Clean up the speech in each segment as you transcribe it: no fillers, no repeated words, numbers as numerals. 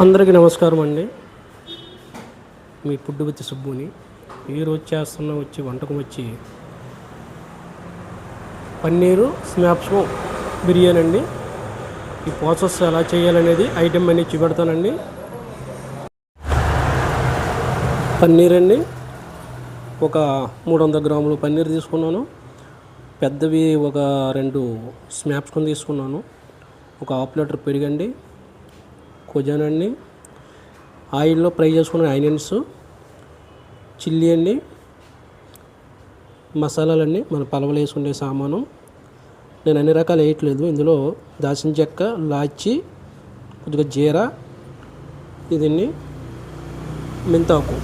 అందరికీ నమస్కారం అండి. మీ ఫుడ్ విత్ సుబ్బుని. ఈరోజు చేస్తున్న వంటకం పన్నీరు స్నాప్స్ బిర్యానీ అండి. ఈ ప్రాసెస్ ఎలా చేయాలనేది ఐటెం అనేది చూపెడతానండి. పన్నీర్ అండి, ఒక 300 గ్రాములు పన్నీర్ తీసుకున్నాను. పెద్దవి ఒక 2 స్నాప్స్ తీసుకున్నాను. ఒక హాఫ్ లీటర్ పెరుగండి, కొజానండి, ఆయిల్లో ఫ్రై చేసుకున్న ఆనియన్స్, చిల్లీ అండి, మసాలాలన్నీ మన పలవలు వేసుకునే సామాను. నేను అన్ని రకాలు వేయట్లేదు. ఇందులో దాల్చిన చెక్క, లాచి, కొద్దిగా జీరా, ఇదన్నీ మెంతాకు,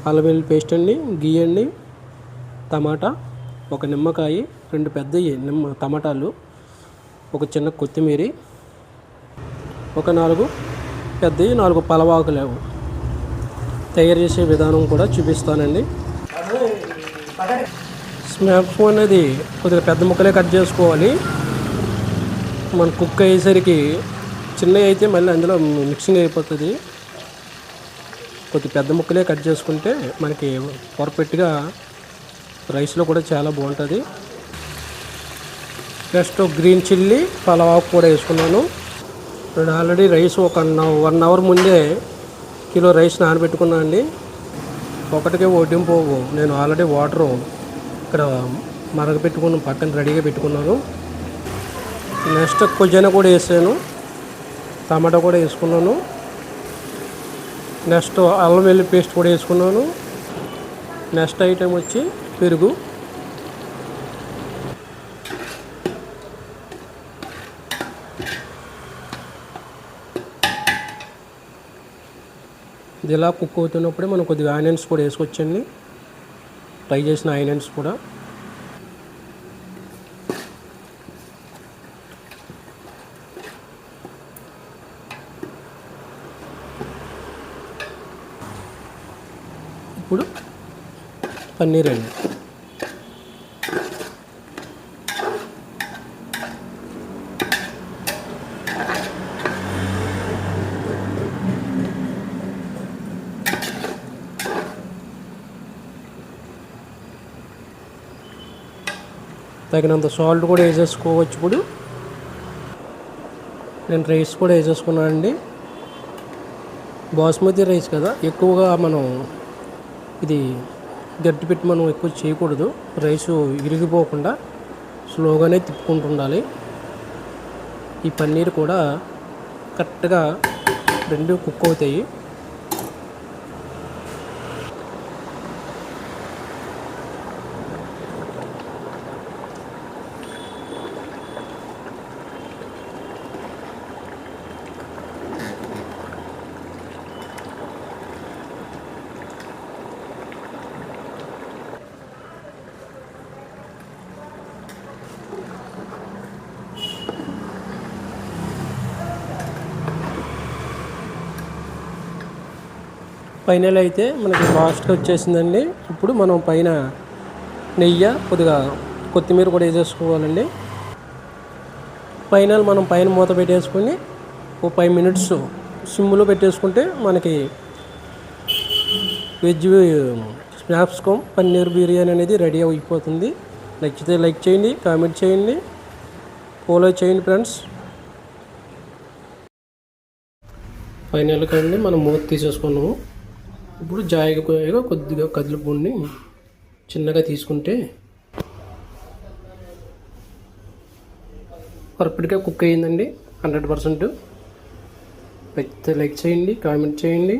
అల్లం వెల్లుల్లి పేస్ట్ అండి, గీ అండి, టమాటా, ఒక నిమ్మకాయ, 2 పెద్దవి టమాటాలు, ఒక చిన్న కొత్తిమీర, ఒక 4 పెద్దవి, 4 పలవాకులు తయారు చేసే విధానం కూడా చూపిస్తానండి. స్నాప్స్ అనేది కొద్దిగా పెద్ద ముక్కలే కట్ చేసుకోవాలి. మన కుక్ అయ్యేసరికి చిన్నవి అయితే మళ్ళీ అందులో మిక్సింగ్ అయిపోతుంది. కొద్ది పెద్ద ముక్కలే కట్ చేసుకుంటే మనకి పర్ఫెక్ట్గా రైస్లో కూడా చాలా బాగుంటుంది. నెక్స్ట్ గ్రీన్ చిల్లీ, పలావ్ కూడా వేసుకున్నాను. నేను ఆల్రెడీ రైస్ ఒక 1 అవర్ ముందే కిలో రైస్ నానబెట్టుకున్నాను అండి. ఒకటికే వడ్డింపు నేను ఆల్రెడీ వాటరు ఇక్కడ మరగపెట్టుకుని పక్కన రెడీగా పెట్టుకున్నాను. నెక్స్ట్ కొజ్జన కూడా వేసాను, టమాటా కూడా వేసుకున్నాను. నెక్స్ట్ అల్లం వెల్లుల్లి పేస్ట్ కూడా వేసుకున్నాను. నెక్స్ట్ ఐటెం పెరుగు, ఇది ఇలా కుక్ అవుతున్నప్పుడే మనం కొద్దిగా ఆనియన్స్ కూడా వేసుకోవచ్చండి, ఫ్రై చేసిన ఆనియన్స్ కూడా. ఇప్పుడు పన్నీర్ అండి, తగినంత సాల్ట్ కూడా వేసేసుకోవచ్చు. ఇప్పుడు నేను రైస్ కూడా వేసేసుకున్నాను అండి. బాస్మతి రైస్ కదా, ఎక్కువగా మనం ఇది గట్టి పెట్టి మనం ఎక్కువ చేయకూడదు. రైసు ఇరిగిపోకుండా స్లోగానే తిప్పుకుంటూ ఉండాలి. ఈ పన్నీర్ కూడా కరెక్ట్గా 2 కుక్ అవుతాయి. ఫైనల్ అయితే మనకి లాస్ట్గా వచ్చేసిందండి. ఇప్పుడు మనం పైన నెయ్యి, కొద్దిగా కొత్తిమీర కూడా వేసేసుకోవాలండి. ఫైనల్ మనం పైన మూత పెట్టేసుకొని ఓ 5 మినిట్స్ సిమ్లో పెట్టేసుకుంటే మనకి వెజ్ స్నాప్స్ పన్నీర్ బిర్యానీ అనేది రెడీ అయిపోతుంది. నచ్చితే లైక్ చేయండి, కామెంట్ చేయండి, ఫాలో చేయండి ఫ్రెండ్స్. ఫైనల్గా అండి మనం మూత తీసేసుకున్నాము. ఇప్పుడు జాయిగా కొద్దిగా కదులుపుని చిన్నగా తీసుకుంటే పర్ఫెక్ట్గా కుక్ అయ్యిందండి, 100%. లైక్ చేయండి, కామెంట్ చేయండి.